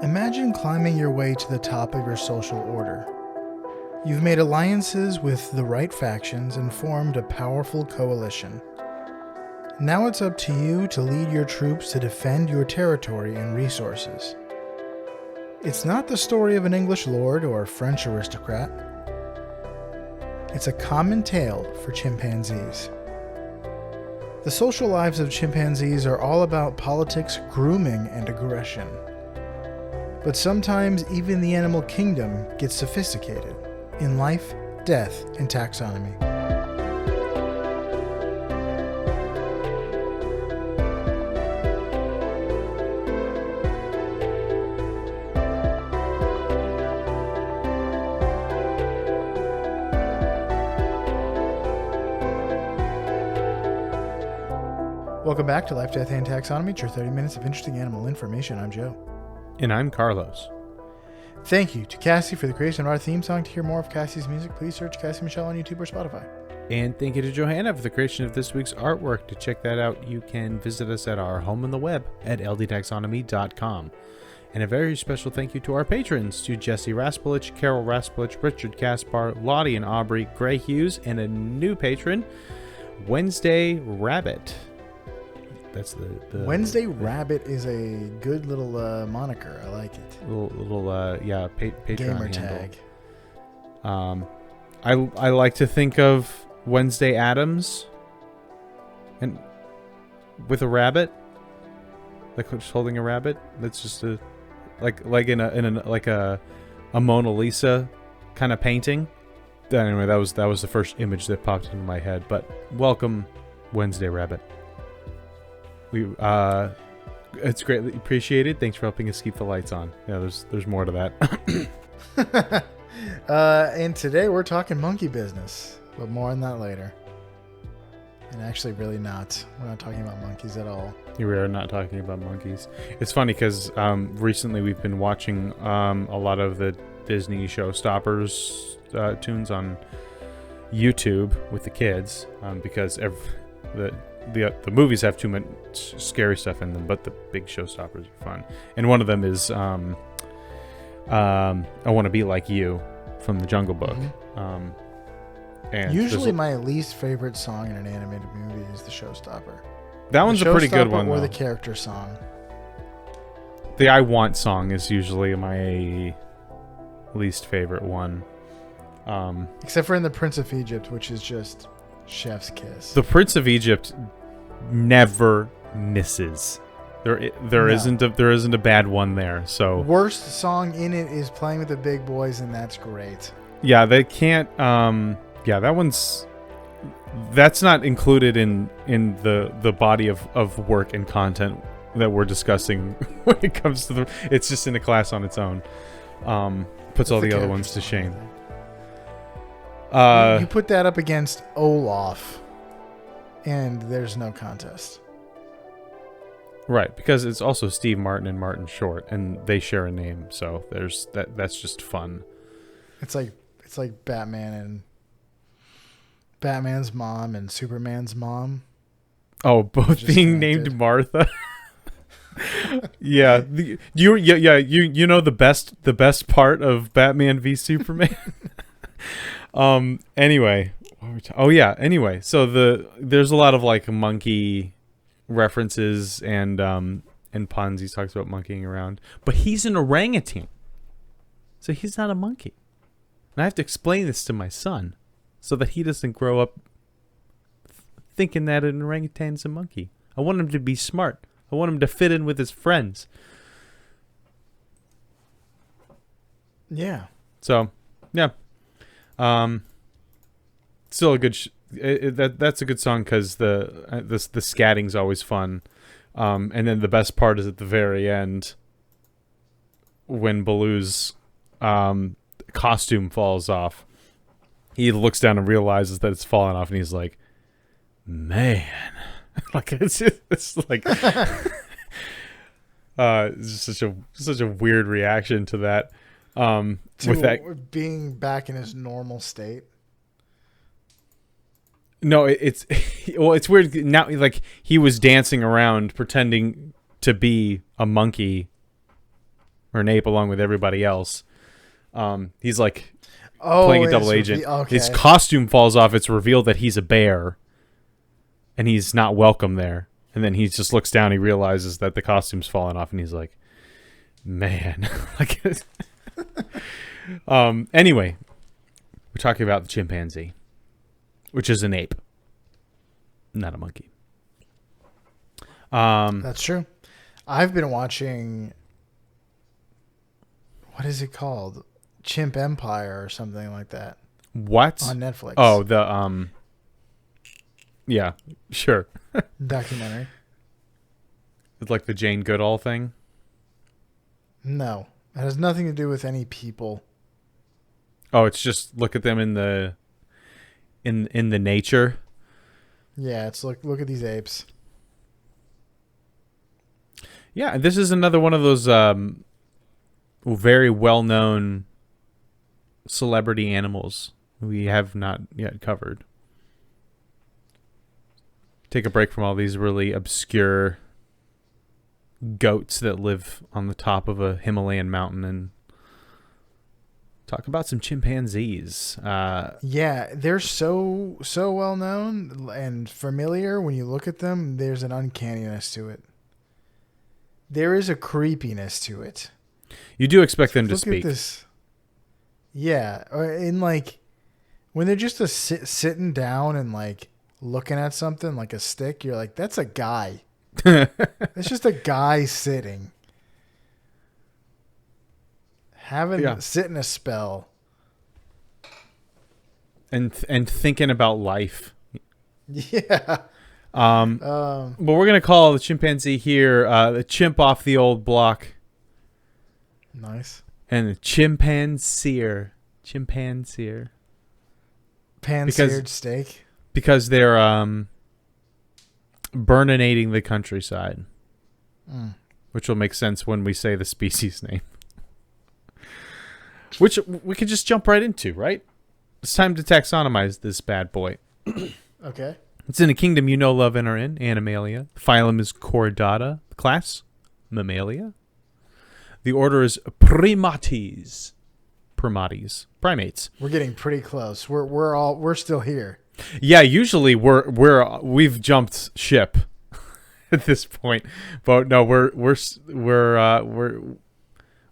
Imagine climbing your way to the top of your social order. You've made alliances with the right factions and formed a powerful coalition. Now it's up to you to lead your troops to defend your territory and resources. It's not the story of an English lord or a French aristocrat. It's a common tale for chimpanzees. The social lives of chimpanzees are all about politics, grooming, and aggression. But sometimes even the animal kingdom gets sophisticated in life, death, and taxonomy. Welcome back to Life, Death, and Taxonomy. It's your 30 minutes of interesting animal information. I'm Joe. And I'm Carlos. Thank you to Cassie for the creation of our theme song. To hear more of Cassie's music, please search Cassie Michelle on YouTube or Spotify. And thank you to Johanna for the creation of this week's artwork. To check that out, you can visit us at our home on the web at ldtaxonomy.com. And a very special thank you to our patrons, to Jesse Raspolich, Carol Raspolich, Richard Caspar, Lottie and Aubrey, Gray Hughes, and a new patron, Wednesday Rabbit. That's the Wednesday Rabbit is a good little moniker. I like it. Patreon gamer handle. Tag. I like to think of Wednesday Addams, and with a rabbit, like just holding a rabbit. That's just a like in a Mona Lisa kind of painting. Anyway, that was the first image that popped into my head. But welcome, Wednesday Rabbit. It's greatly appreciated. Thanks for helping us keep the lights on. Yeah, there's more to that. And today we're talking monkey business, but more on that later. And actually, really not. We're not talking about monkeys at all. We are not talking about monkeys. It's funny because recently we've been watching a lot of the Disney Showstoppers tunes on YouTube with the kids because the movies have too much scary stuff in them, but the big showstoppers are fun. And one of them is I Want to Be Like You from the Jungle Book. Mm-hmm. And usually my least favorite song in an animated movie is the Showstopper. That one's a pretty good one, or though. the character song. The I Want song is usually my least favorite one. Except for in The Prince of Egypt, which is just chef's kiss. The Prince of Egypt never misses. There isn't a bad one there. So worst song in it is Playing with the Big Boys, and that's great. Yeah, they can't. That's not included in the body of work and content that we're discussing when it comes to the. It's just in a class on its own. Puts all the other ones to shame. You put that up against Olaf, and there's no contest. Right, because it's also Steve Martin and Martin Short, and they share a name, so there's that. That's just fun. It's like Batman and Batman's mom and Superman's mom. Oh, both being named Martha. Yeah, you know the best part of Batman v Superman. Anyway, anyway, so there's a lot of like monkey references and puns. He talks about monkeying around, but he's an orangutan, so he's not a monkey. And I have to explain this to my son so that he doesn't grow up thinking that an orangutan's a monkey. I want him to be smart. I want him to fit in with his friends. Yeah. So, yeah. Still a good that's a good song because the scatting's always fun, and then the best part is at the very end when Baloo's costume falls off. He looks down and realizes that it's fallen off, and he's like, "Man," like it's like it's just such a weird reaction to that. With that being back in his normal state. No, it's weird now. Like he was dancing around pretending to be a monkey, or an ape along with everybody else. He's like Oh, playing a double agent. Okay. His costume falls off. It's revealed that he's a bear, and he's not welcome there. And then he just looks down. He realizes that the costume's fallen off, and he's like, "Man." Anyway, we're talking about the chimpanzee, which is an ape, not a monkey. That's true. I've been watching. What is it called? Chimp Empire or something like that. What? On Netflix. Oh, the yeah, sure. Documentary. It's like the Jane Goodall thing. No, it has nothing to do with any people. Oh, it's just look at them in the nature. Yeah, it's look at these apes. Yeah, this is another one of those very well-known celebrity animals we have not yet covered. Take a break from all these really obscure goats that live on the top of a Himalayan mountain and talk about some chimpanzees. Yeah, they're so well known and familiar. When you look at them, there's an uncanniness to it. There is a creepiness to it. You do expect them to speak. Look at this. Yeah, in like when they're just sitting down and like looking at something like a stick, you're like, that's a guy. It's just a guy sitting, sitting a spell, and thinking about life. Yeah. But we're gonna call the chimpanzee here the chimp off the old block. Nice. And the chimpanzeer. Pan-seared steak. Because they're burninating the countryside. Which will make sense when we say the species name. Which we could just jump right into, right? It's time to taxonomize this bad boy. Okay. It's in a kingdom you know, love, and are in, Animalia. The phylum is Chordata. The class, Mammalia. The order is Primates. Primates. We're getting pretty close. We're still here. Yeah, usually we've jumped ship at this point, but no, we're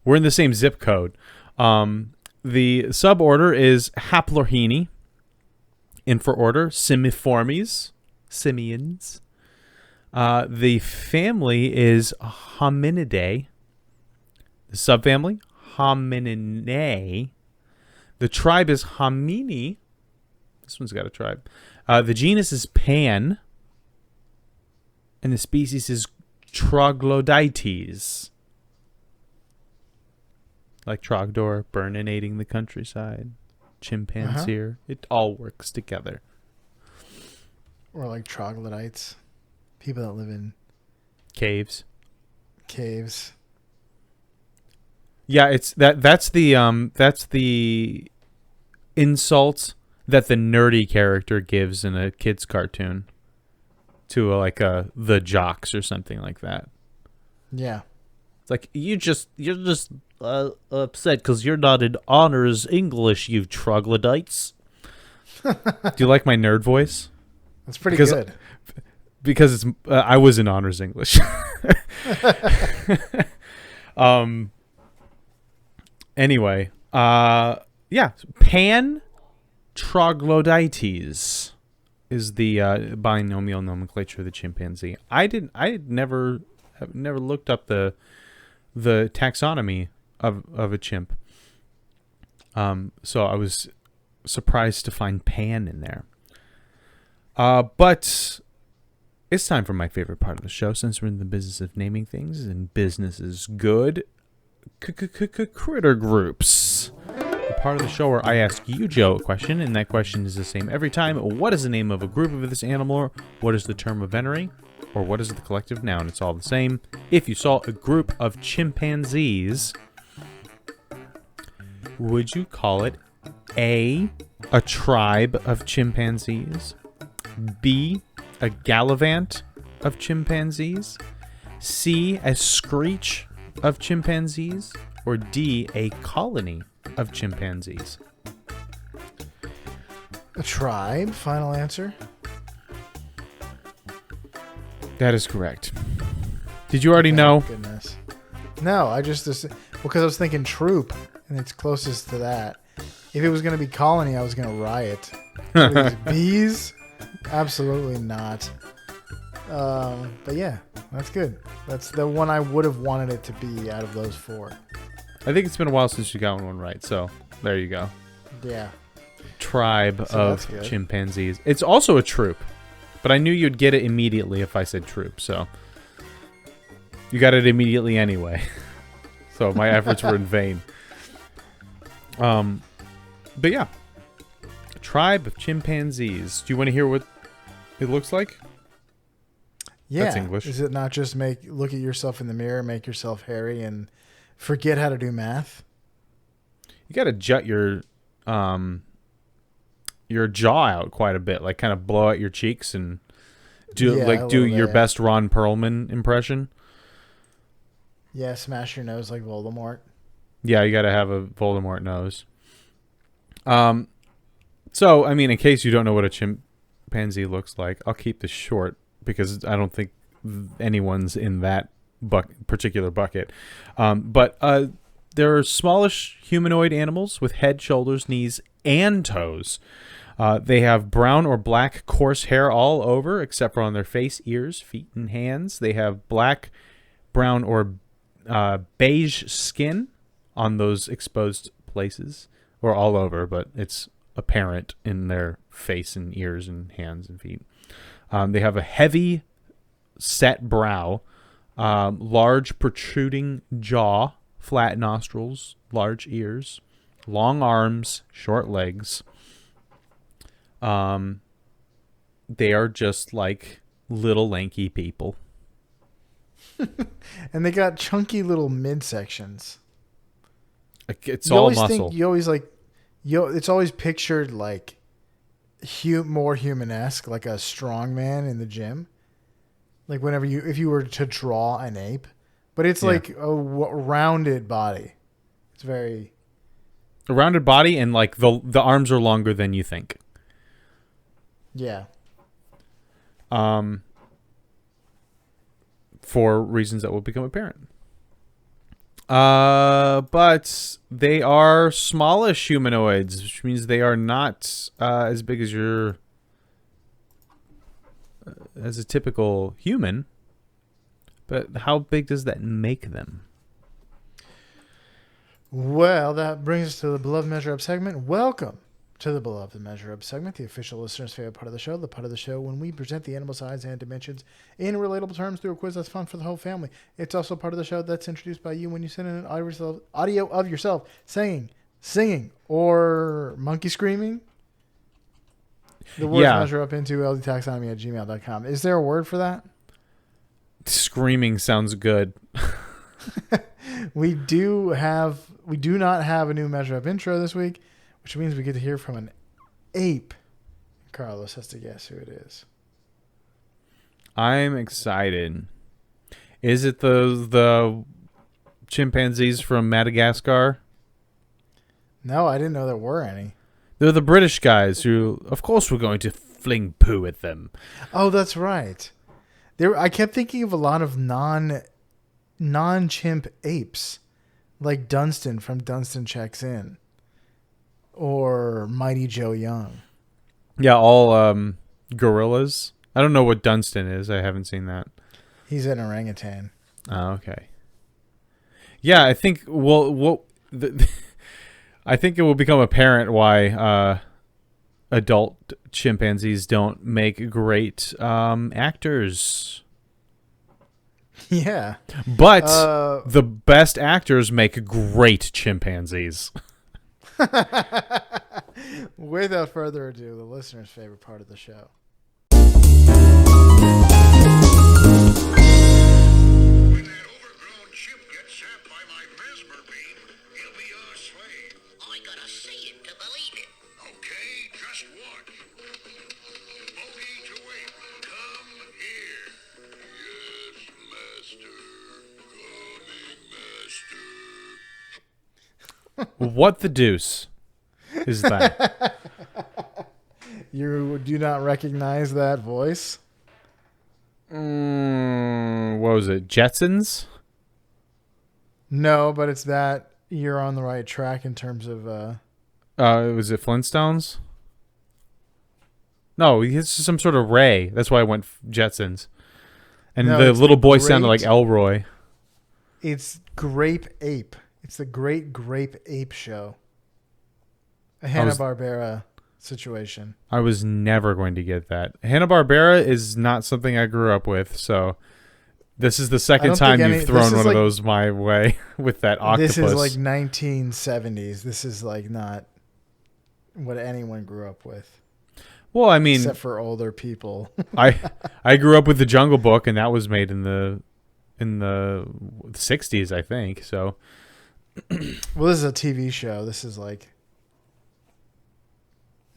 in the same zip code. The suborder is Haplorhini. Infraorder Simiformes, simians. The family is Hominidae. The subfamily Homininae. The tribe is Homini. This one's got a tribe. The genus is Pan. And the species is Troglodytes. Like Trogdor, burninating the countryside. Chimpanzeer. It all works together. Or like troglodytes. People that live in Caves. Yeah, it's that's the insult that the nerdy character gives in a kid's cartoon to the jocks or something like that. Yeah. It's like you're just upset because you're not in honors English, you troglodytes. Do you like my nerd voice? That's pretty good. Because it's I was in honors English. Anyway, yeah, Pan Troglodytes is the binomial nomenclature of the chimpanzee. I had never looked up the taxonomy of a chimp. So I was surprised to find Pan in there. But it's time for my favorite part of the show, since we're in the business of naming things and business is good. Critter groups. The part of the show where I ask you, Joe, a question, and that question is the same every time. What is the name of a group of this animal? What is the term of venery? Or what is the collective noun? It's all the same. If you saw a group of chimpanzees, would you call it A, a tribe of chimpanzees, B, a gallivant of chimpanzees, C, a screech of chimpanzees, or D, a colony of chimpanzees? A tribe. Final answer. That is correct. Did you already know? Goodness. No, I just because I was thinking troop, and it's closest to that. If it was going to be colony, I was going to riot. These bees? Absolutely not. But yeah, that's good. That's the one I would have wanted it to be out of those four. I think it's been a while since you got one right, so there you go. Yeah. Tribe of that's good. chimpanzees. It's also a troop, but I knew you'd get it immediately if I said troop, so you got it immediately anyway. So my efforts were in vain. But yeah, tribe of chimpanzees. Do you want to hear what it looks like? Yeah. That's English. Is it not just look at yourself in the mirror, make yourself hairy, and forget how to do math? You got to jut your jaw out quite a bit, like kind of blow out your cheeks and do your best Ron Perlman impression. Yeah, smash your nose like Voldemort. Yeah, you got to have a Voldemort nose. So, I mean, in case you don't know what a chimpanzee looks like, I'll keep this short because I don't think anyone's in that particular bucket. But they're smallish humanoid animals with head, shoulders, knees, and toes. They have brown or black coarse hair all over, except for on their face, ears, feet, and hands. They have black, brown, or beige skin on those exposed places, or all over, but it's apparent in their face and ears and hands and feet. They have a heavy set brow, large protruding jaw, flat nostrils, large ears, long arms, short legs. They are just like little lanky people. And they got chunky little midsections. It's all muscle. It's always pictured like more human-esque, like a strong man in the gym. Like if you were to draw an ape, but it's like a rounded body. It's very a rounded body, and like the arms are longer than you think. Yeah. For reasons that will become apparent. But they are smallish humanoids, which means they are not as big as as a typical human. But how big does that make them? Well, that brings us to the Beloved Measure Up segment. Welcome to the Beloved Measure Up segment, the official listener's favorite part of the show when we present the animal size and dimensions in relatable terms through a quiz that's fun for the whole family. It's also part of the show that's introduced by you when you send in an audio of yourself singing, or monkey screaming. The words measure up into ldtaxonomy@gmail.com. Is there a word for that? Screaming sounds good. We do not have a new Measure Up intro this week, which means we get to hear from an ape. Carlos has to guess who it is. I'm excited. Is it the chimpanzees from Madagascar? No, I didn't know there were any. They're the British guys who, of course, we're going to fling poo at them. Oh, that's right. I kept thinking of a lot of non-chimp apes, like Dunstan from Dunstan Checks In, or Mighty Joe Young. Yeah, all gorillas. I don't know what Dunstan is. I haven't seen that. He's an orangutan. Oh, okay. Yeah, I think I think it will become apparent why adult chimpanzees don't make great actors. Yeah. But the best actors make great chimpanzees. Without further ado, the listener's favorite part of the show. When that overgrown chimp gets zapped by my mesmer beam, he'll be our slave. I gotta see it to believe it. Okay, just watch. Bogey to ape, come here. Yes, master. Coming, master. What the deuce is that? You do not recognize that voice? What was it? Jetsons? No, but it's that. You're on the right track in terms of. Was it Flintstones? No, it's some sort of ray. That's why I went Jetsons. And No, the it's little the boy sounded like great- Elroy. It's Grape Ape. It's the Great Grape Ape Show. A Hanna-Barbera situation. I was never going to get that. Hanna-Barbera is not something I grew up with, so this is the second don't time think you've any- thrown this is one like- of those my way with that octopus. This is like 1970s. This is like not what anyone grew up with, well, I mean, except for older people. I grew up with the Jungle Book, and that was made in the 60s, I think. So Well, this is a TV show. This is like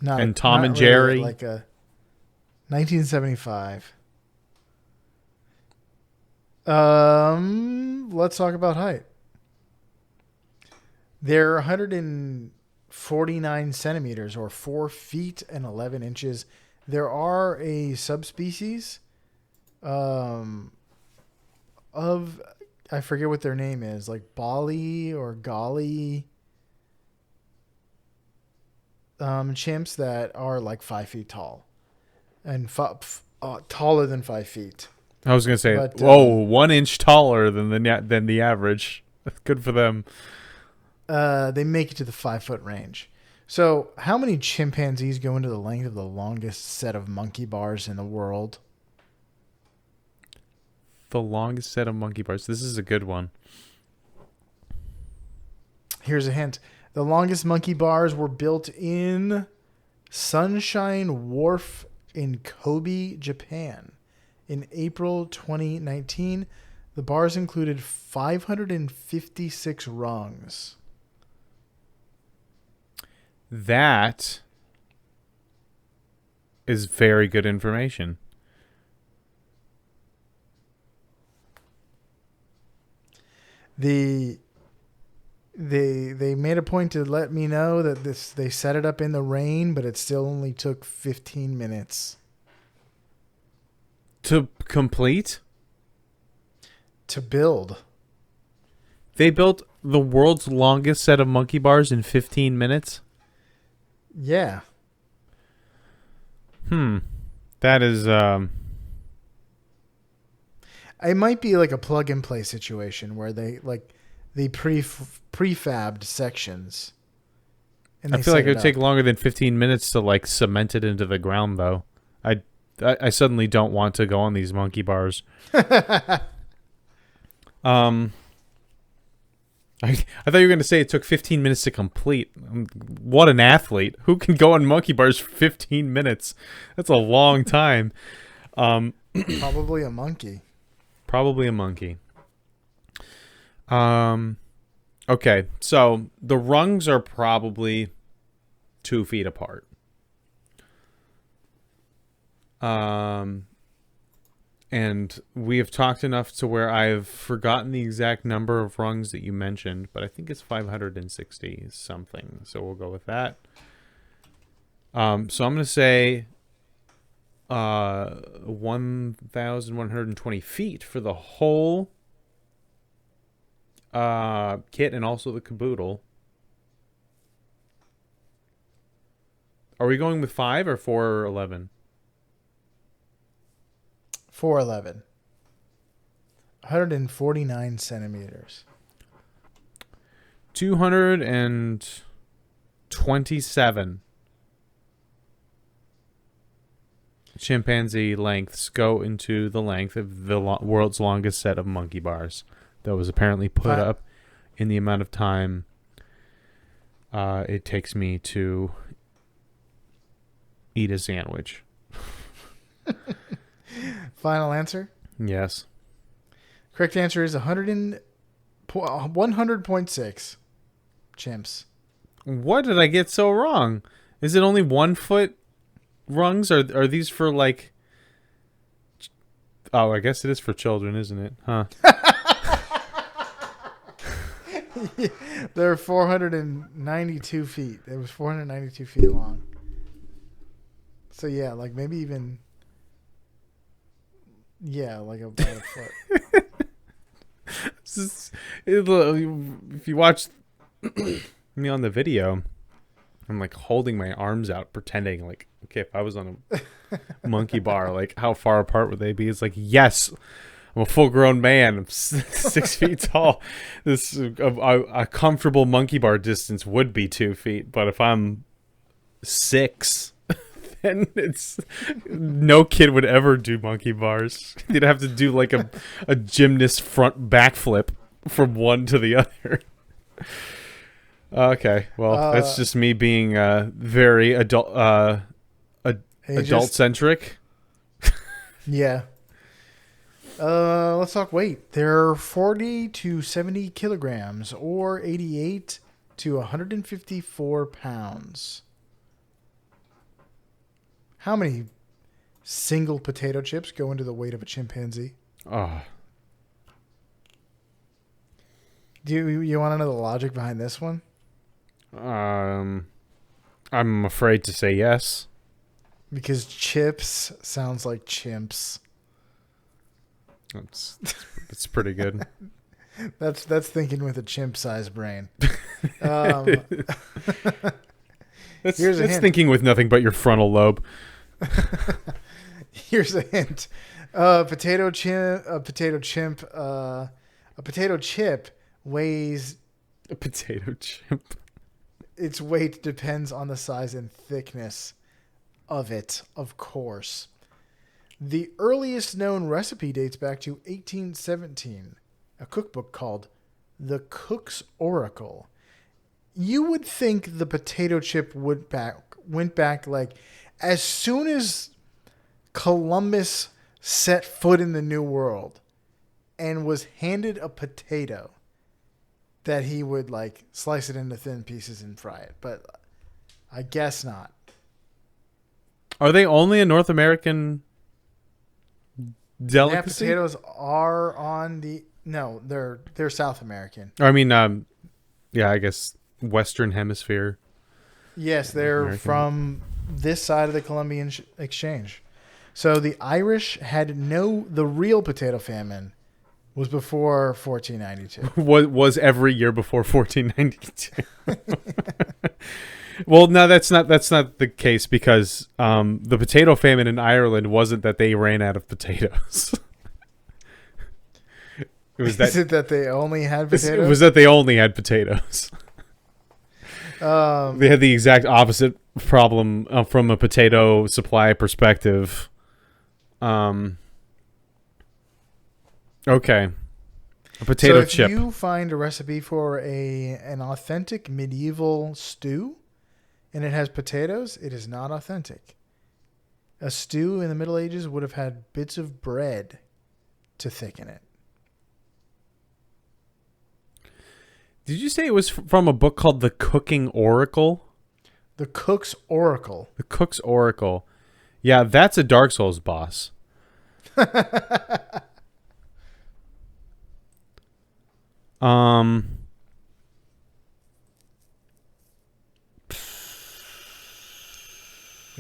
not. And Tom not and really Jerry. like a 1975. Let's talk about height. They're 149 centimeters, or 4 feet and 11 inches. There are a subspecies, of, I forget what their name is, like Bali or Gali, chimps that are like 5 feet tall and taller than 5 feet. I was gonna say, But, 1 inch taller than the average. Good for them. They make it to the 5 foot range. So, how many chimpanzees go into the length of the longest set of monkey bars in the world? The longest set of monkey bars. This is a good one. Here's a hint. The longest monkey bars were built in Sunshine Wharf in Kobe, Japan. In April 2019, the bars included 556 rungs. That is very good information. They made a point to let me know that they set it up in the rain, but it still only took 15 minutes To complete, to build. they built the world's longest set of monkey bars in 15 minutes. Yeah. That is It might be like a plug and play situation where they prefabbed sections. And I they feel like set it would up. take longer than 15 minutes to like cement it into the ground though. I suddenly don't want to go on these monkey bars. I thought you were going to say it took 15 minutes to complete. What an athlete. Who can go on monkey bars for 15 minutes? That's a long time. Probably a monkey. Probably a monkey. Okay, so the rungs are probably 2 feet apart. And we have talked enough to where I've forgotten the exact number of rungs that you mentioned, but I think it's 560 something. So we'll go with that. So I'm going to say 1,120 feet for the whole kit and also the caboodle. Are we going with 5 or 4 or 11? 411. 149 centimeters. 227 chimpanzee lengths go into the length of the world's longest set of monkey bars that was apparently put up in the amount of time it takes me to eat a sandwich. Final answer? Yes. Correct answer is 100.6 chimps. What did I get so wrong? Is it only 1 foot rungs? Are these for like... Oh, I guess it is for children, isn't it? Huh. They're 492 feet. It was 492 feet long. So yeah, like maybe even like about a foot. If you watch me on the video, I'm like holding my arms out, pretending like, okay, if I was on a monkey bar, like how far apart would they be? It's like, yes, I'm a full-grown man. I'm 6 feet tall. This a comfortable monkey bar distance would be 2 feet, but if I'm 6, then it's no kid would ever do monkey bars. You'd have to do like a gymnast front backflip from one to the other. Okay, well, that's just me being very adult centric. Yeah. Let's talk weight. They're 40 to 70 kilograms, or 88 to 154 pounds. How many single potato chips go into the weight of a chimpanzee? Oh, Do you want to know the logic behind this one? I'm afraid to say yes. Because chips sounds like chimps. It's pretty good. That's thinking with a chimp-sized brain. That's Here's a hint. thinking with nothing but your frontal lobe. Here's a hint. A potato chip weighs. A potato chip. Its weight depends on the size and thickness of it, of course. The earliest known recipe dates back to 1817, a cookbook called The Cook's Oracle. You would think the potato chip went back like as soon as Columbus set foot in the New World and was handed a potato, that he would like slice it into thin pieces and fry it. But I guess not. Are they only a North American delicacy? Yeah, potatoes are on the no, they're South American. I mean, yeah, I guess Western Hemisphere. Yes, they're American. from this side of the Columbian Exchange. So the Irish had the real potato famine was before 1492. Was every year before 1492. Well, no, that's not the case, because the potato famine in Ireland wasn't that they ran out of potatoes. It was that Is it that they only had potatoes? It was that they only had potatoes. They had the exact opposite problem from a potato supply perspective. Okay. A potato chip. If you find a recipe for an authentic medieval stew and it has potatoes, it is not authentic. A stew in the Middle Ages would have had bits of bread to thicken it. Did you say it was from a book called The Cooking Oracle? The Cook's Oracle. The Cook's Oracle. Yeah, that's a Dark Souls boss. You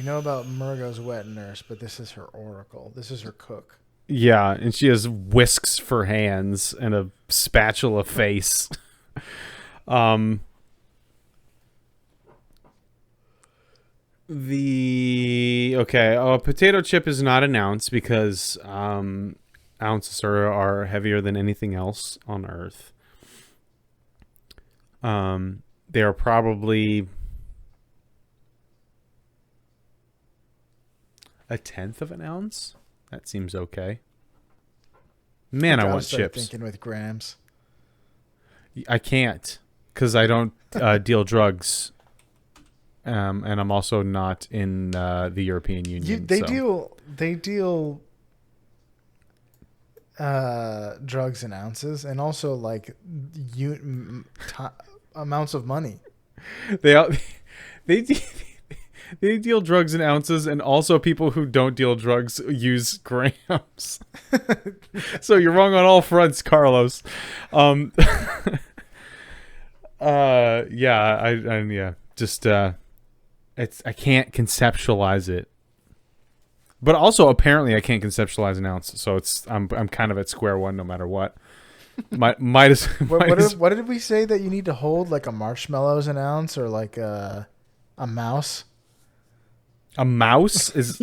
know about Murgo's wet nurse, but this is her oracle. This is her cook. Yeah, and she has whisks for hands and a spatula face. A potato chip is not an ounce because ounces are heavier than anything else on Earth. They are probably a tenth of an ounce. That seems okay. Man, I want chips. Thinking with grams. I can't because I don't deal drugs, and I'm also not in the European Union. They deal drugs in ounces, and also like amounts of money. They deal drugs in ounces, and also people who don't deal drugs use grams. So you're wrong on all fronts, Carlos. Yeah, just I can't conceptualize it. But also apparently I can't conceptualize an ounce, so I'm kind of at square one no matter what. Might as What did we say that you need to hold, like a marshmallow is an ounce, or like a mouse? a mouse is.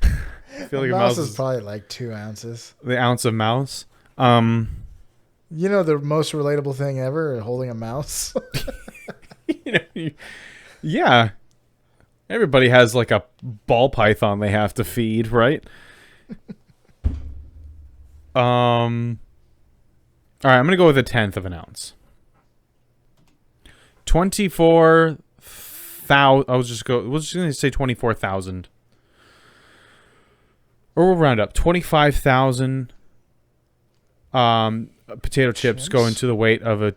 I feel like a mouse is probably like 2 ounces. The ounce of mouse. You know, the most relatable thing ever, holding a mouse. Yeah. Everybody has like a ball python they have to feed, right? All right, I'm gonna go with 1/10 of an ounce. 24,000. We'll just gonna say 24,000, or we'll round up 25,000. Potato chips go into the weight of a.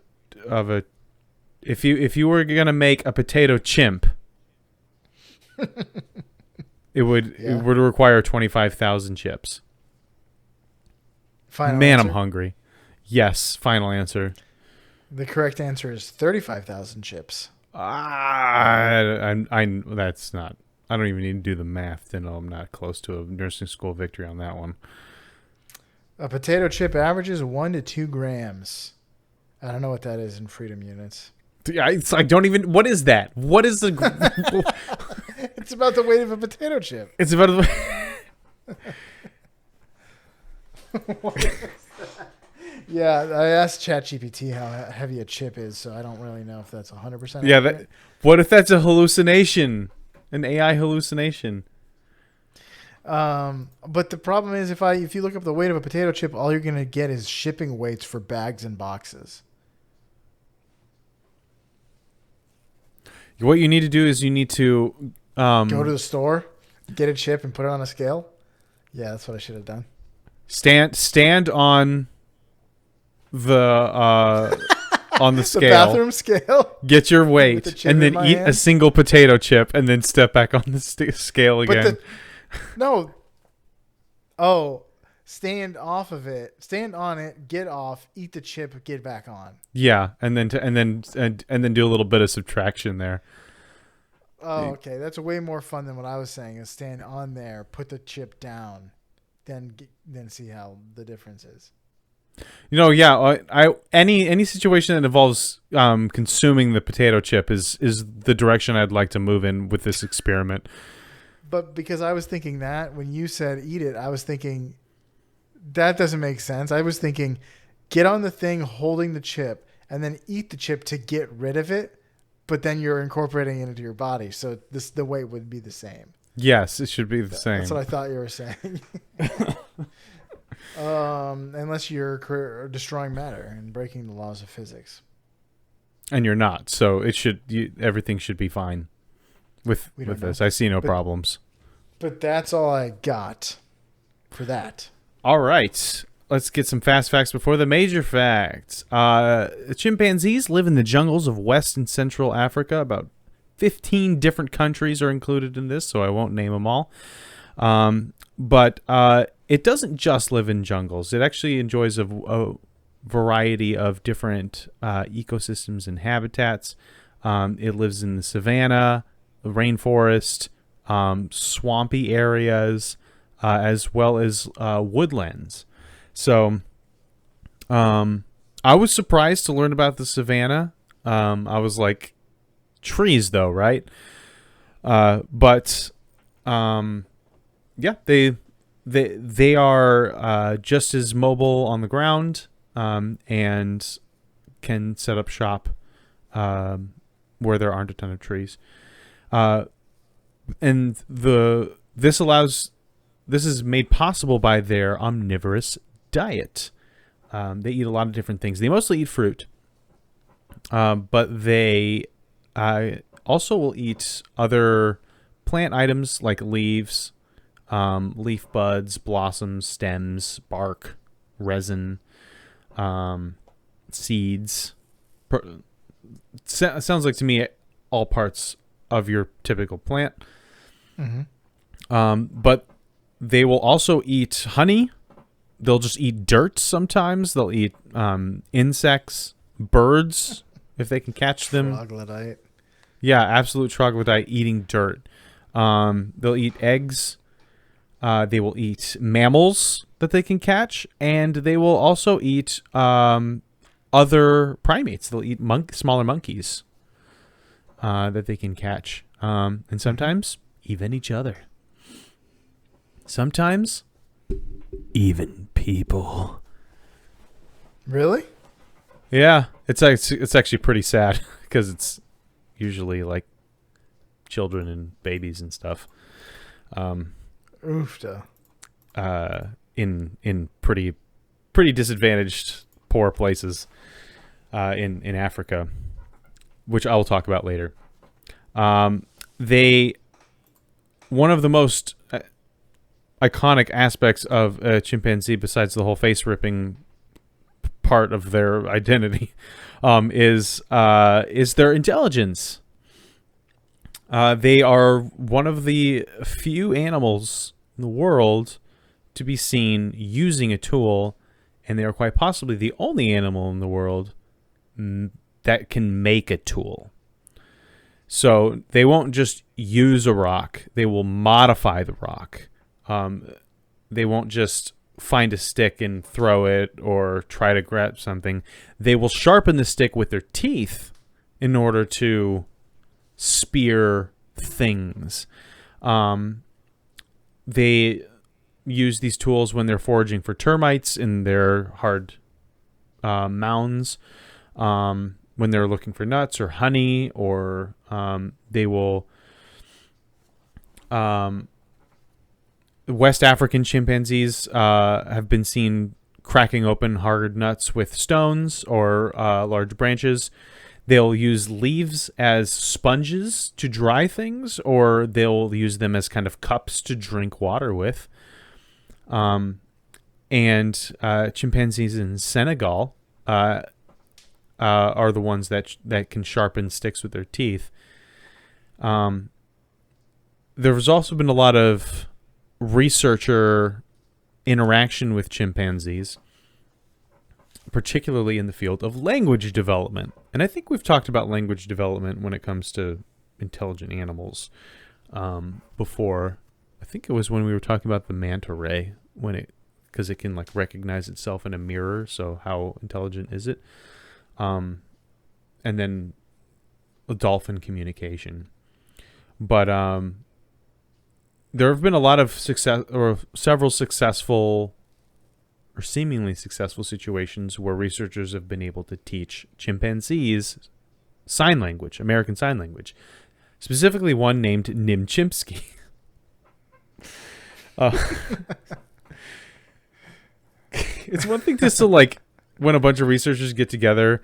If you were gonna make a potato chimp, it would require 25,000 chips. Final Man, answer? I'm hungry. Yes, final answer. The correct answer is 35,000 chips. That's not. I don't even need to do the math to know I'm not close to a nursing school victory on that one. A potato chip averages 1 to 2 grams. I don't know what that is in freedom units. I don't even. What is that? What is the? It's about the weight of a potato chip. It's about the. Yeah, I asked ChatGPT how heavy a chip is, so I don't really know if that's 100%. Yeah, what if that's a hallucination, an AI hallucination? But the problem is, if you look up the weight of a potato chip, all you're gonna get is shipping weights for bags and boxes. What you need to do is you need to Go to the store, get a chip, and put it on a scale. Yeah, that's what I should have done. stand on the on the scale. The bathroom scale. Get your weight, the chip and in then my eat hand? a single potato chip, and then step back on the scale again. No. Oh, stand off of it. Stand on it. Get off. Eat the chip. Get back on. Yeah, and then do a little bit of subtraction there. Oh, okay. That's way more fun than what I was saying. Is stand on there, put the chip down, then see how the difference is. Any situation that involves consuming the potato chip is the direction I'd like to move in with this experiment. But because I was thinking that when you said eat it, I was thinking that doesn't make sense. I was thinking get on the thing holding the chip and then eat the chip to get rid of it, but then you're incorporating it into your body. So the weight would be the same. Yes, it should be the same. That's what I thought you were saying. Unless you're destroying matter and breaking the laws of physics. And you're not. So everything should be fine with this. I see no problems. But that's all I got for that. All right. Let's get some fast facts before the major facts. Chimpanzees live in the jungles of West and Central Africa. About 15 different countries are included in this, so I won't name them all. But it doesn't just live in jungles. It actually enjoys a variety of different ecosystems and habitats. It lives in the savanna, the rainforest, swampy areas, as well as woodlands. So I was surprised to learn about the savanna. I was like, trees though, right? But yeah, they are just as mobile on the ground, and can set up shop where there aren't a ton of trees. And this is made possible by their omnivorous diet. They eat a lot of different things. They mostly eat fruit, but they also will eat other plant items like leaves, leaf buds, blossoms, stems, bark, resin, seeds. Sounds like to me all parts of your typical plant. Mm-hmm. But they will also eat honey. They'll just eat dirt sometimes. They'll eat insects, birds, if they can catch them. Troglodyte. Yeah, absolute troglodyte eating dirt. They'll eat eggs. They will eat mammals that they can catch, and they will also eat other primates. They'll eat smaller monkeys that they can catch, and sometimes even each other. Sometimes even people. Really? Yeah, it's actually pretty sad because it's usually like children and babies and stuff. Oofta. In pretty disadvantaged, poor places in Africa, which I will talk about later. One of the most iconic aspects of a chimpanzee, besides the whole face ripping part of their identity, is their intelligence. They are one of the few animals in the world to be seen using a tool, and they are quite possibly the only animal in the world that can make a tool. So they won't just use a rock, they will modify the rock. They won't just find a stick and throw it or try to grab something. They will sharpen the stick with their teeth in order to spear things. They use these tools when they're foraging for termites in their hard mounds, when they're looking for nuts or honey, or they will West African chimpanzees have been seen cracking open hard nuts with stones or large branches. They'll use leaves as sponges to dry things, or they'll use them as kind of cups to drink water with. And chimpanzees in Senegal are the ones that can sharpen sticks with their teeth. There's also been a lot of researcher interaction with chimpanzees, particularly in the field of language development. And I think we've talked about language development when it comes to intelligent animals before. I think it was when we were talking about the manta ray, because it can like recognize itself in a mirror. So how intelligent is it? And then dolphin communication. But there have been a lot of success, or several successful or seemingly successful situations where researchers have been able to teach chimpanzees sign language, American Sign Language. Specifically one named Nim Chimpsky. It's one thing just to like when a bunch of researchers get together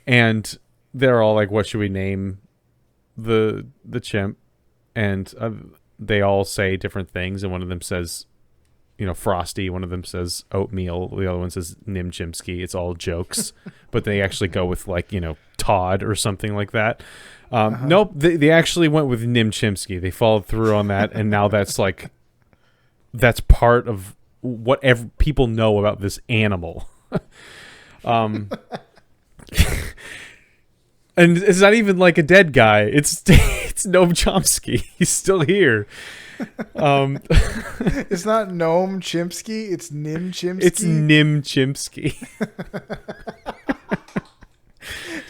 and they're all like, what should we name the chimp? And they all say different things, and one of them says, Frosty. One of them says oatmeal. The other one says Nim Chimpsky. It's all jokes, but they actually go with like, Todd or something like that. Nope, they actually went with Nim Chimpsky. They followed through on that, and now that's part of what people know about this animal. And it's not even like a dead guy. It's Noam Chomsky. He's still here. It's not Noam Chimpsky. It's Nim Chimpsky. It's Nim Chimpsky.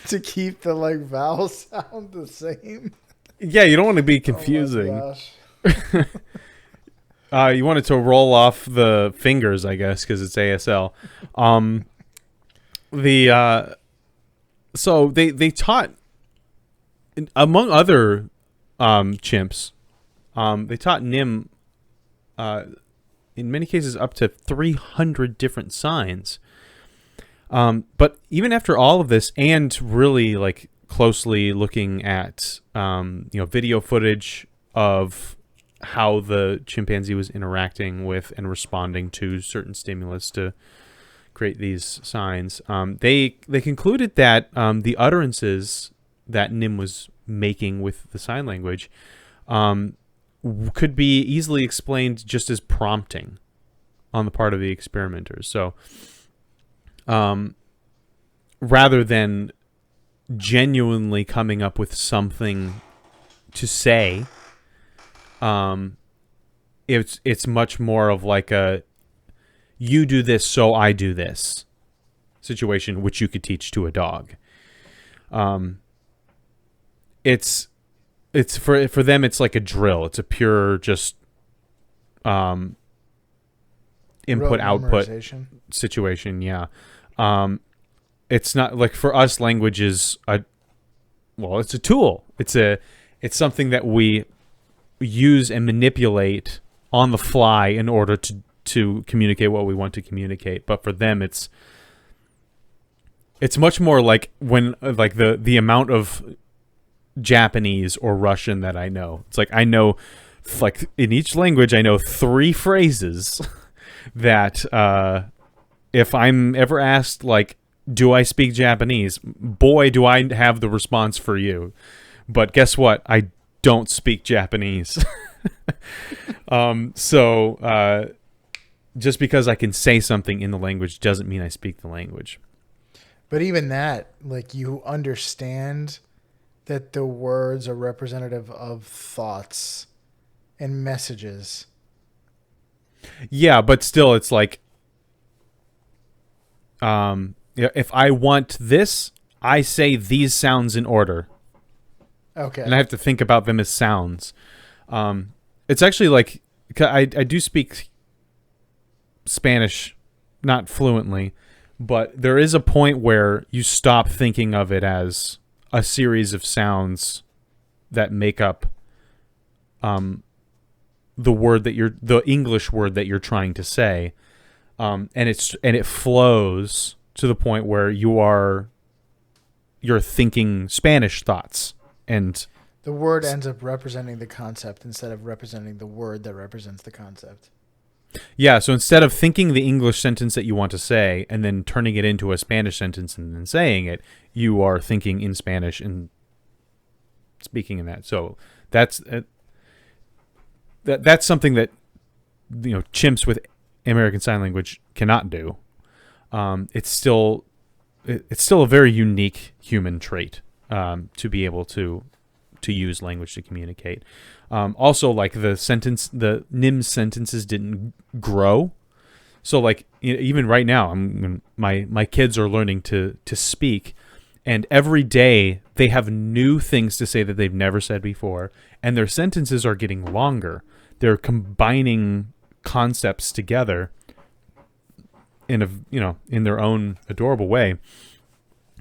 To keep the like vowel sound the same. Yeah, you don't want to be confusing. Oh my gosh. You want it to roll off the fingers, I guess, because it's ASL. So they taught, among other chimps, they taught Nim, in many cases, up to 300 different signs. But even after all of this, and really like closely looking at video footage of how the chimpanzee was interacting with and responding to certain stimulus to create these signs, they concluded that the utterances that Nim was making with the sign language could be easily explained just as prompting on the part of the experimenters. So rather than genuinely coming up with something to say, it's much more of like a you do this so I do this situation, which you could teach to a dog. It's for them, it's like a drill. It's a pure just input Rote output memorization. situation. Yeah. It's not like for us, language is it's a tool. It's something that we use and manipulate on the fly in order to communicate what we want to communicate. But for them, it's much more like when like the amount of Japanese or Russian that I know. It's like I know, like in each language, I know 3 phrases that if I'm ever asked, like, do I speak Japanese? Boy, do I have the response for you. But guess what? I don't speak Japanese. So just because I can say something in the language doesn't mean I speak the language. But even that, like, you understand that the words are representative of thoughts and messages. Yeah, but still, it's like, if I want this, I say these sounds in order. Okay. And I have to think about them as sounds. It's actually like, I do speak Spanish, not fluently, but there is a point where you stop thinking of it as a series of sounds that make up the English word that you're trying to say, and it flows to the point where you're thinking Spanish thoughts, and the word ends up representing the concept instead of representing the word that represents the concept. yeah. So instead of thinking the English sentence that you want to say and then turning it into a Spanish sentence and then saying it, you are thinking in Spanish and speaking in that. So that's something that chimps with American Sign Language cannot do. It's still a very unique human trait to be able to use language to communicate. Also, like the NIM sentences didn't grow, so like even right now, my kids are learning to speak, and every day they have new things to say that they've never said before, and their sentences are getting longer. They're combining concepts together in their own adorable way.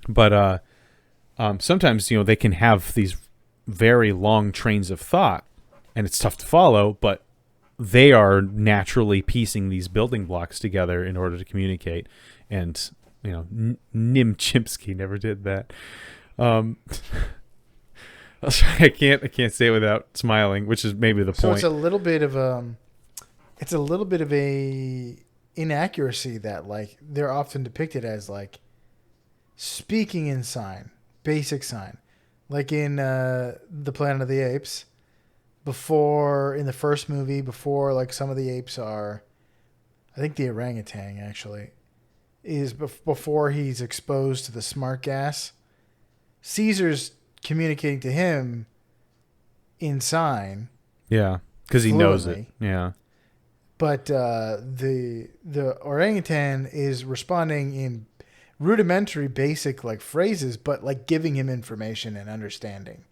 But sometimes they can have these very long trains of thought, and it's tough to follow, but they are naturally piecing these building blocks together in order to communicate. And Nim Chimpsky never did that. I can't say it without smiling, which is maybe the point. So it's a little bit of a inaccuracy that, like, they're often depicted as like speaking in sign, basic sign, like in the Planet of the Apes. Before, in the first movie, before like some of the apes are, I think the orangutan actually is before he's exposed to the smart gas. Caesar's communicating to him in sign. Yeah, because he knows it. Fluently. Yeah. But the orangutan is responding in rudimentary, basic like phrases, but like giving him information and understanding.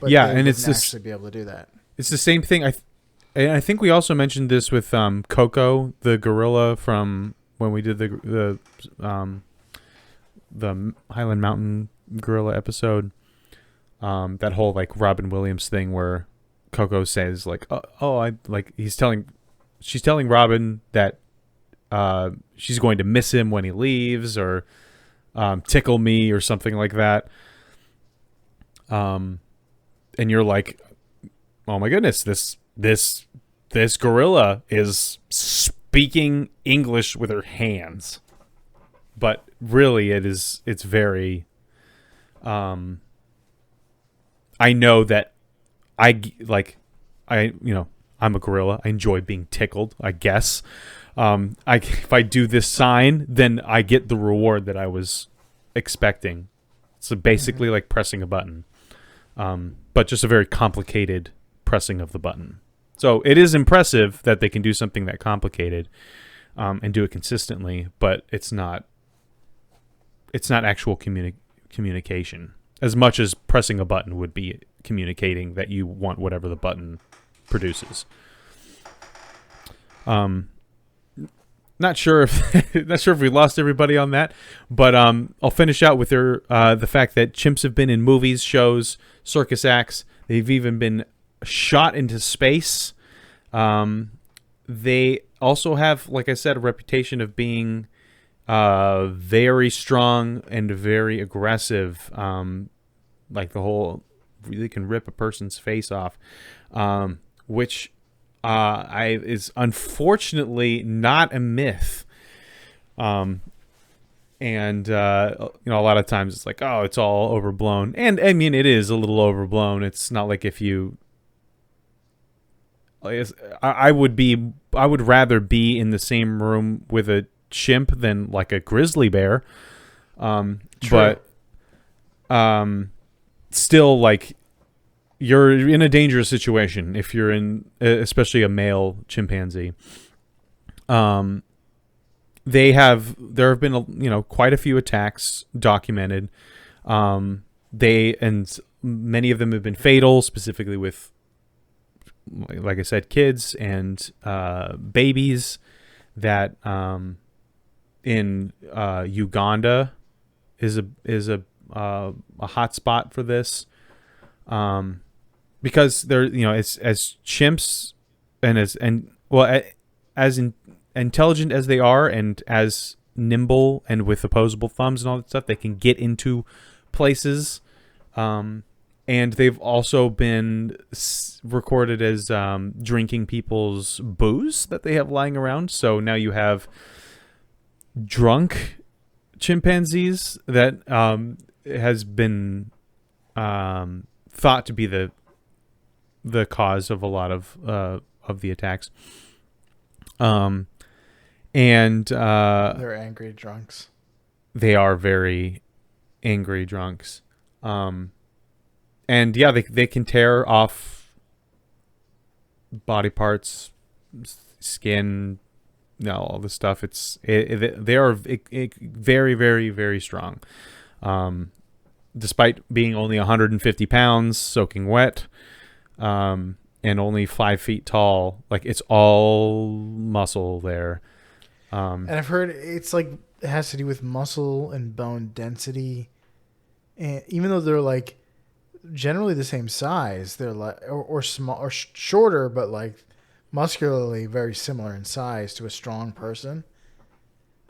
But yeah, they and it's wouldn't this. actually be able to do that. It's the same thing. I think we also mentioned this with Coco, the gorilla from when we did the Highland Mountain gorilla episode. That whole like Robin Williams thing where Coco says like, she's telling Robin that she's going to miss him when he leaves, or tickle me or something like that. And you're like, oh my goodness, this gorilla is speaking English with her hands. But really it's very, I know that I'm a gorilla. I enjoy being tickled, I guess. If I do this sign, then I get the reward that I was expecting. So basically like pressing a button, but just a very complicated pressing of the button. So it is impressive that they can do something that complicated and do it consistently, but it's not actual communication as much as pressing a button would be communicating that you want whatever the button produces. Not sure if we lost everybody on that, but I'll finish out with the fact that chimps have been in movies, shows, circus acts. They've even been shot into space. They also have, like I said, a reputation of being very strong and very aggressive. Like the whole really can rip a person's face off, which is unfortunately not a myth. And a lot of times it's like, oh, it's all overblown, and I mean it is a little overblown. It's not like if you, I would rather be in the same room with a chimp than like a grizzly bear. But still, like, you're in a dangerous situation if you're in, especially a male chimpanzee. There have been quite a few attacks documented. Many of them have been fatal, specifically with, like I said, kids and babies. That in Uganda is a hot spot for this. Because they're, as chimps and as intelligent as they are and as nimble and with opposable thumbs and all that stuff, they can get into places. And they've also been recorded as drinking people's booze that they have lying around. So now you have drunk chimpanzees that has been thought to be the cause of a lot of the attacks. And they're angry drunks. They are very angry drunks. And yeah, they can tear off body parts, skin, all the stuff. They are very, very, very strong. Despite being only 150 pounds, soaking wet, and only 5 feet tall, like, it's all muscle there. And I've heard it's like it has to do with muscle and bone density, and even though they're like generally the same size, they're like or small or shorter, but like muscularly very similar in size to a strong person.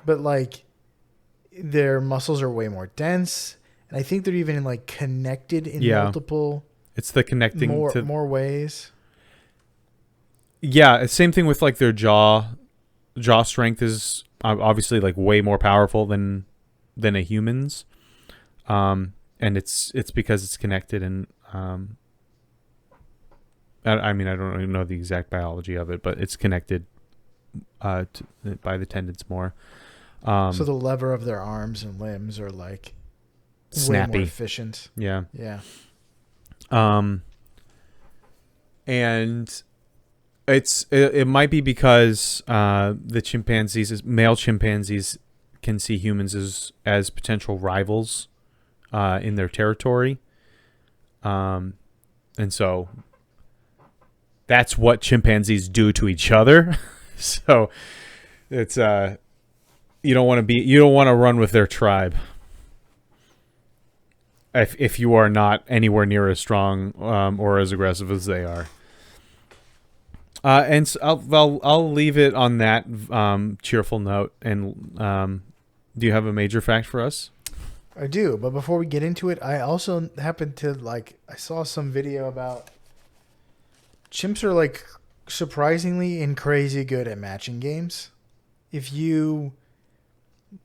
But like their muscles are way more dense, and I think they're even like connected in multiple. It's the connecting more ways. Yeah, same thing with like their jaw. Jaw strength is obviously like way more powerful than a human's, and it's because it's connected. And I mean, I don't even know the exact biology of it, but it's connected by the tendons more. So the lever of their arms and limbs are like snappy, way more efficient. Yeah. And it might be because the male chimpanzees can see humans as potential rivals in their territory, and so that's what chimpanzees do to each other. So it's you don't want to run with their tribe if you are not anywhere near as strong or as aggressive as they are. And so I'll leave it on that cheerful note. And do you have a major fact for us? I do, but before we get into it, I also happened to I saw some video about chimps are like surprisingly and crazy good at matching games. If you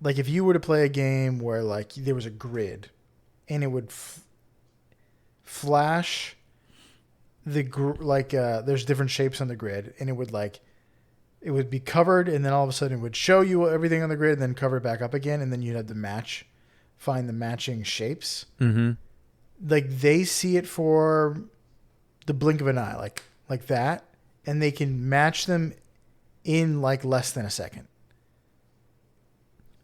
were to play a game where like there was a grid and it would flash there's different shapes on the grid, and it would be covered, and then all of a sudden it would show you everything on the grid and then cover it back up again, and then you'd have to match find the matching shapes. Mm-hmm. Like they see it for the blink of an eye, like that, and they can match them in like less than a second.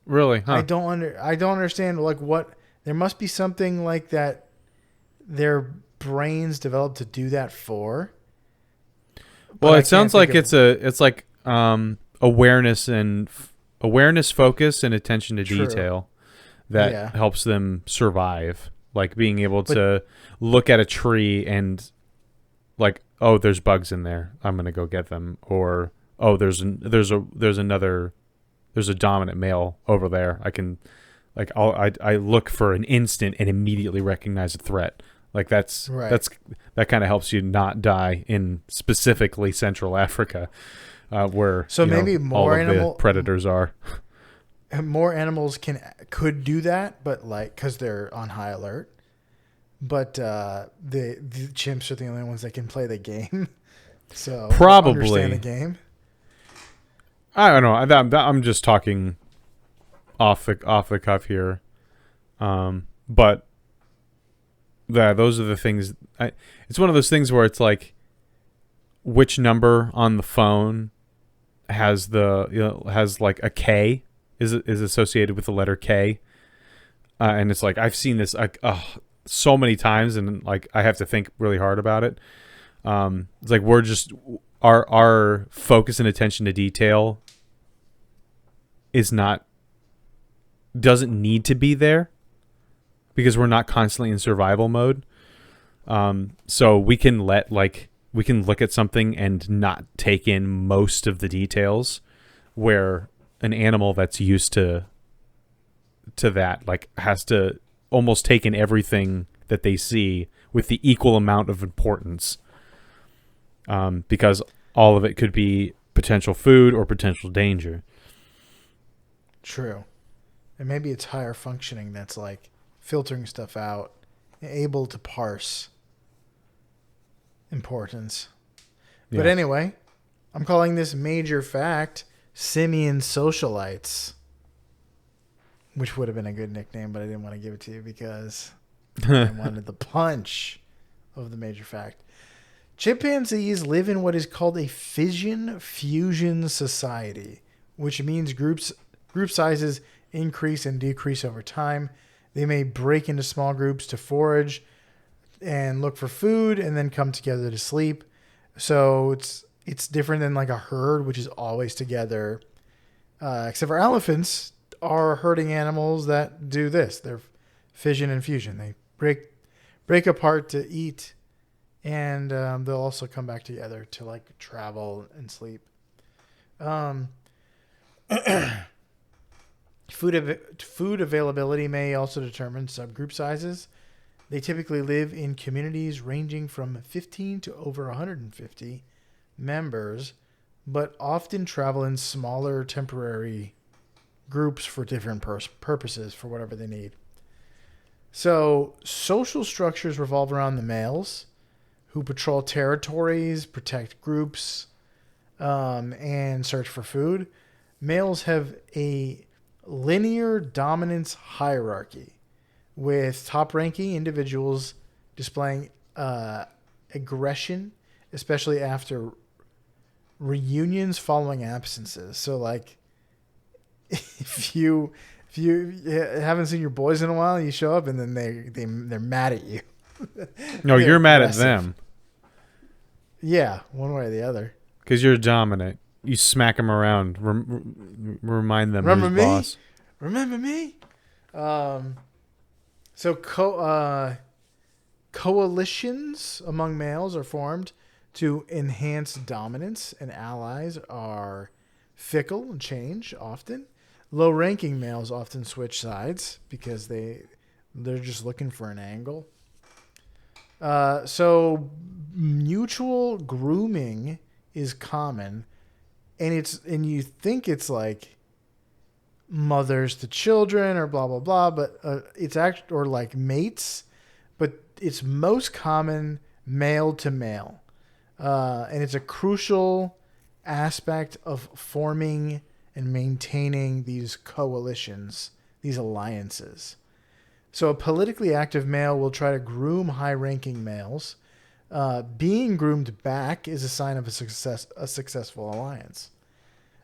Really? Huh. I don't understand like what there must be something like that their brains developed to do that for. Well, But I it sounds can't like think of- it's like awareness and awareness, focus, and attention to True. detail that Yeah. helps them survive. Like being able But- to look at a tree and like, oh, there's bugs in there. I'm gonna go get them. Or oh, there's a dominant male over there. I can like I look for an instant and immediately recognize a threat. Like that kind of helps you not die in specifically Central Africa, where So maybe more all of the predators are. more animals could do that, but like because they're on high alert. But the chimps are the only ones that can play the game. So Probably. understand the game. I don't know. I'm just talking off the cuff here, but yeah, those are the things. It's one of those things where it's like, which number on the phone has has like a K is associated with the letter K, and it's like I've seen this so many times, and like I have to think really hard about it. It's like we're just our focus and attention to detail doesn't need to be there because we're not constantly in survival mode. So we can look at something and not take in most of the details, where an animal that's used to that like has to almost take in everything that they see with the equal amount of importance, because all of it could be potential food or potential danger. True. And maybe it's higher functioning that's like filtering stuff out, able to parse importance. But Yeah. anyway, I'm calling this major fact simian socialites, which would have been a good nickname, but I didn't want to give it to you because I wanted the punch of the major fact. Chimpanzees live in what is called a fission fusion society, which means group sizes increase and decrease over time. They may break into small groups to forage and look for food and then come together to sleep. So it's different than like a herd, which is always together. Except for elephants are herding animals that do this. They're fission and fusion. They break apart to eat, and they'll also come back together to like travel and sleep. Food availability may also determine subgroup sizes. They typically live in communities ranging from 15 to over 150 members, but often travel in smaller temporary groups for different purposes for whatever they need. So social structures revolve around the males who patrol territories, protect groups, and search for food. Males have a linear dominance hierarchy, with top-ranking individuals displaying aggression, especially after reunions following absences. So, like, if you haven't seen your boys in a while, you show up and then they're mad at you. No, They're you're mad at aggressive. them Yeah, one way or the other. because you're dominant. You smack them around. Remind them Remember who's me? boss. Remember me? So coalitions among males are formed to enhance dominance, and allies are fickle and change often. Low-ranking males often switch sides because they're just looking for an angle. So mutual grooming is common, and you think it's like mothers to children or blah blah blah, but it's actually or like mates, but it's most common male to male, and it's a crucial aspect of forming and maintaining these coalitions, these alliances. So a politically active male will try to groom high-ranking males. Being groomed back is a sign of a successful alliance.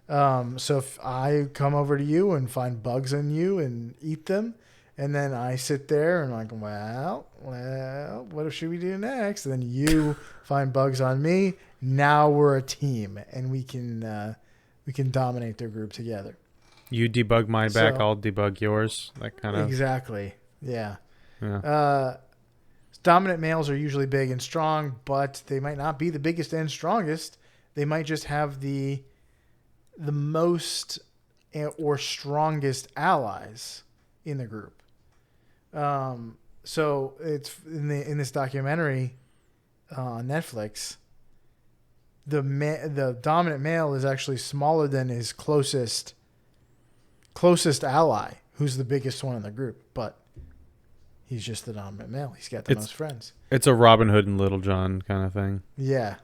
So if I come over to you and find bugs on you and eat them, and then I sit there and like, well, what should we do next? And then you find bugs on me. Now we're a team, and we can dominate their group together. You debug my back, So- I'll debug yours. That kind of. Exactly. Yeah. Yeah. Dominant males are usually big and strong, but they might not be the biggest and strongest. They might just have the most or strongest allies in the group. So it's in this documentary on Netflix. The dominant male is actually smaller than his closest ally, who's the biggest one in the group, but he's just the dominant male. He's got the most friends. It's a Robin Hood and Little John kind of thing. Yeah.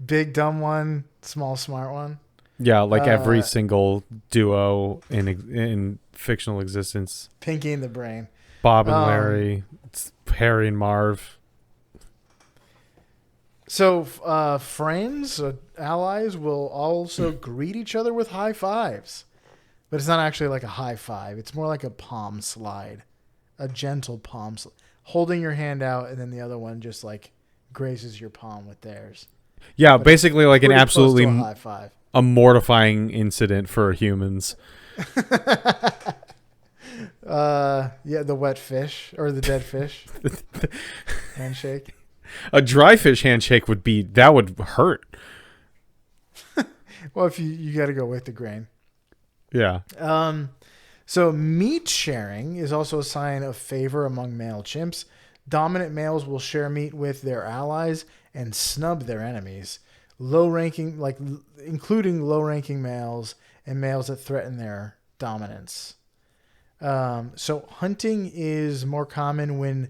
Big dumb one, small smart one. Yeah, like every single duo in fictional existence. Pinky in the brain. Bob and Larry, it's Harry and Marv. So friends, allies will also greet each other with high fives. But it's not actually like a high five. It's more like a palm slide. A gentle palm slide. Holding your hand out and then the other one just like grazes your palm with theirs. Yeah, But basically like an Pretty close to absolutely a high five. a mortifying incident for humans. Yeah, the wet fish or the dead fish handshake. A dry fish handshake would hurt. Well, if you got to go with the grain. Yeah. So meat sharing is also a sign of favor among male chimps. Dominant males will share meat with their allies and snub their enemies. Including low-ranking males and males that threaten their dominance. So hunting is more common when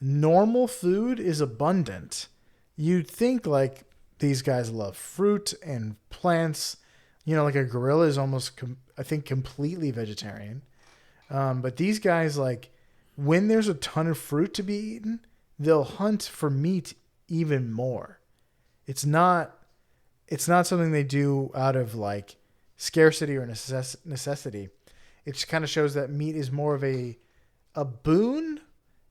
normal food is abundant. You'd think like these guys love fruit and plants. You know, like a gorilla is almost, I think, completely vegetarian. But these guys, like, when there's a ton of fruit to be eaten, they'll hunt for meat even more. It's not something they do out of like scarcity or necessity. It just kind of shows that meat is more of a boon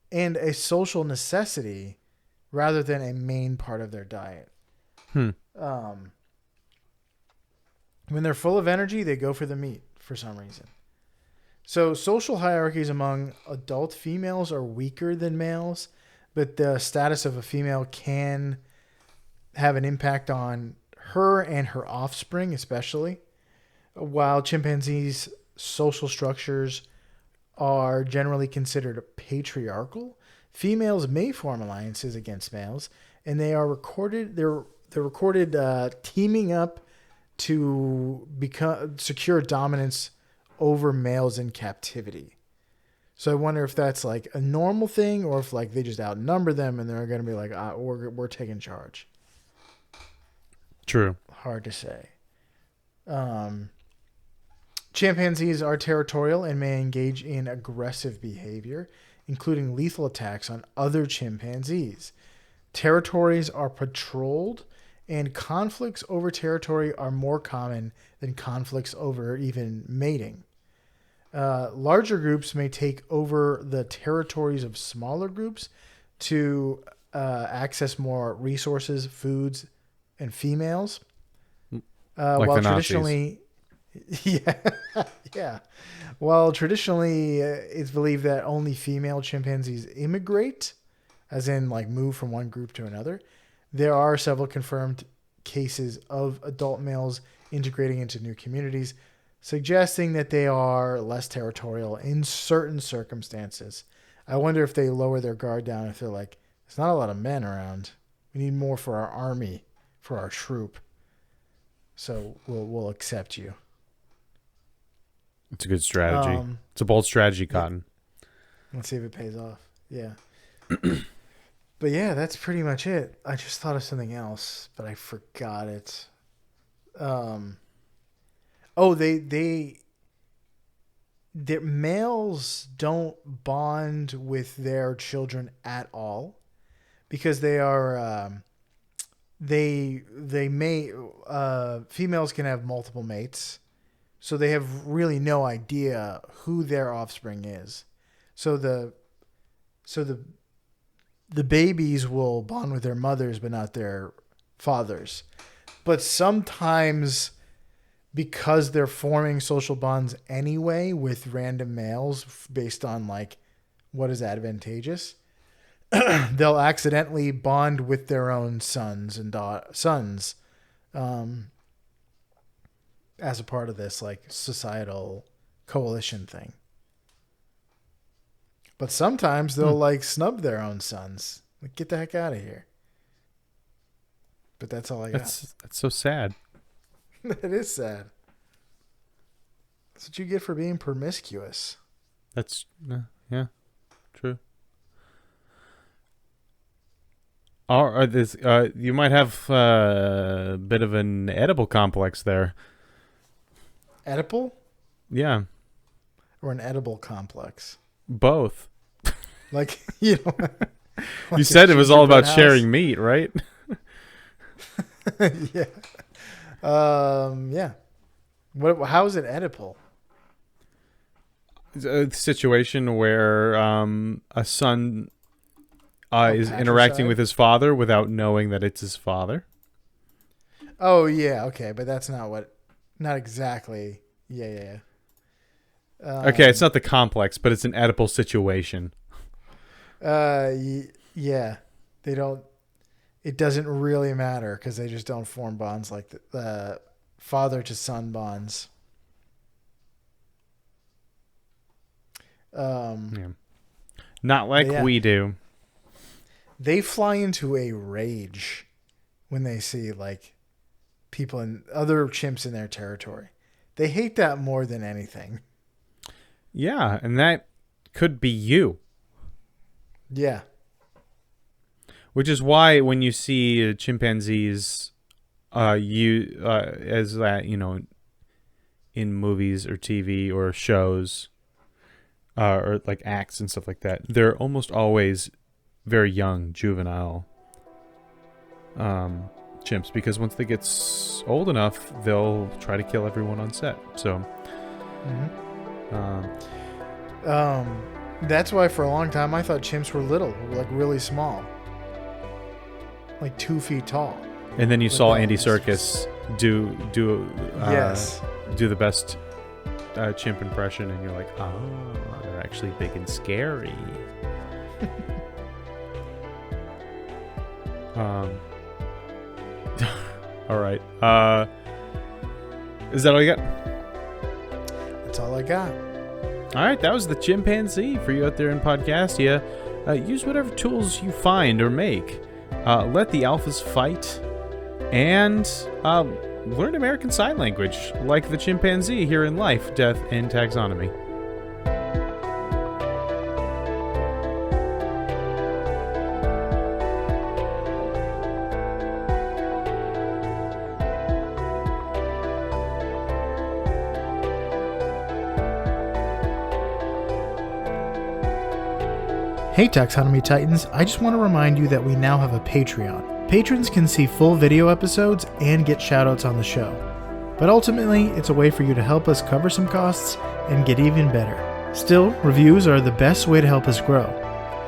and a social necessity rather than a main part of their diet. When they're full of energy, they go for the meat for some reason. So social hierarchies among adult females are weaker than males, but the status of a female can have an impact on her and her offspring, especially. While chimpanzees' social structures are generally considered patriarchal, females may form alliances against males, and they are recorded. They're recorded teaming up to secure dominance over males in captivity. So I wonder if that's like a normal thing, or if like they just outnumber them and they're going to be like, we're taking charge. True. Hard to say. Chimpanzees are territorial and may engage in aggressive behavior, including lethal attacks on other chimpanzees. Territories are patrolled, and conflicts over territory are more common than conflicts over even mating. Larger groups may take over the territories of smaller groups to access more resources, foods, and females. Like while the traditionally, yeah. While traditionally it's believed that only female chimpanzees immigrate, as in like move from one group to another, there are several confirmed cases of adult males integrating into new communities, suggesting that they are less territorial in certain circumstances. I wonder if they lower their guard down, if they're like, there's not a lot of men around. We need more for our army, for our troop. So we'll accept you. It's a good strategy. It's a bold strategy, Cotton. Let's see if it pays off. Yeah. But yeah, that's pretty much it. I just thought of something else, but I forgot it. their males don't bond with their children at all because they are they may females can have multiple mates, so they have really no idea who their offspring is. So the babies will bond with their mothers but not their fathers. But sometimes, because they're forming social bonds anyway with random males based on like what is advantageous, they'll accidentally bond with their own sons and sons as a part of this like societal coalition thing. But sometimes they'll like snub their own sons. Like, get the heck out of here. But that's all I got. That's so sad. That is sad. That's what you get for being promiscuous. That's yeah, true. Or this, you might have a bit of an edible complex there. Edible? Yeah, Or an edible complex? both. Like, you know. You said it was all about sharing meat, right? Yeah. Yeah. How is it edible? It's a situation where a son is interacting patricide? with his father without knowing that it's his father. Oh, yeah. Okay. But that's not exactly. Yeah. Okay, it's not the complex, but it's an edible situation. Yeah. They don't. It doesn't really matter because they just don't form bonds like the father to son bonds. Yeah. Not like Yeah. we do. They fly into a rage when they see like people and other chimps in their territory. They hate that more than anything. Yeah, and that could be you. Yeah. Which is why when you see chimpanzees, as that in movies or TV or shows, or like acts and stuff like that, they're almost always very young, juvenile chimps, because once they get old enough, they'll try to kill everyone on set. So, that's why for a long time I thought chimps were little, like really small, like 2 feet tall. and then you saw that Andy was- Serkis do Yes. do the best chimp impression, and you're like, oh, they're actually big and scary. All right. Is that all you got? That's all I got. All right, that was the chimpanzee for you out there in Podcastia. Use whatever tools you find or make. Let the alphas fight, and learn American Sign Language like the chimpanzee here in Life, Death, and Taxonomy. Hey Taxonomy Titans, I just want to remind you that we now have a Patreon. Patrons can see full video episodes and get shoutouts on the show. But ultimately, it's a way for you to help us cover some costs and get even better. Still, reviews are the best way to help us grow.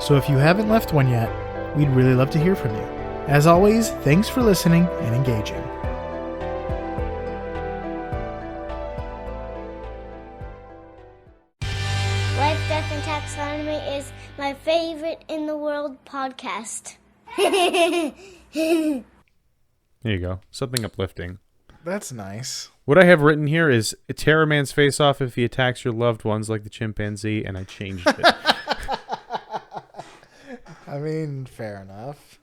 So if you haven't left one yet, we'd really love to hear from you. As always, thanks for listening and engaging. Life, Death, and Taxonomy is my favorite in the world podcast. There you go. Something uplifting. That's nice. What I have written here is tear a man's face off if he attacks your loved ones like the chimpanzee, and I changed it. I mean, fair enough.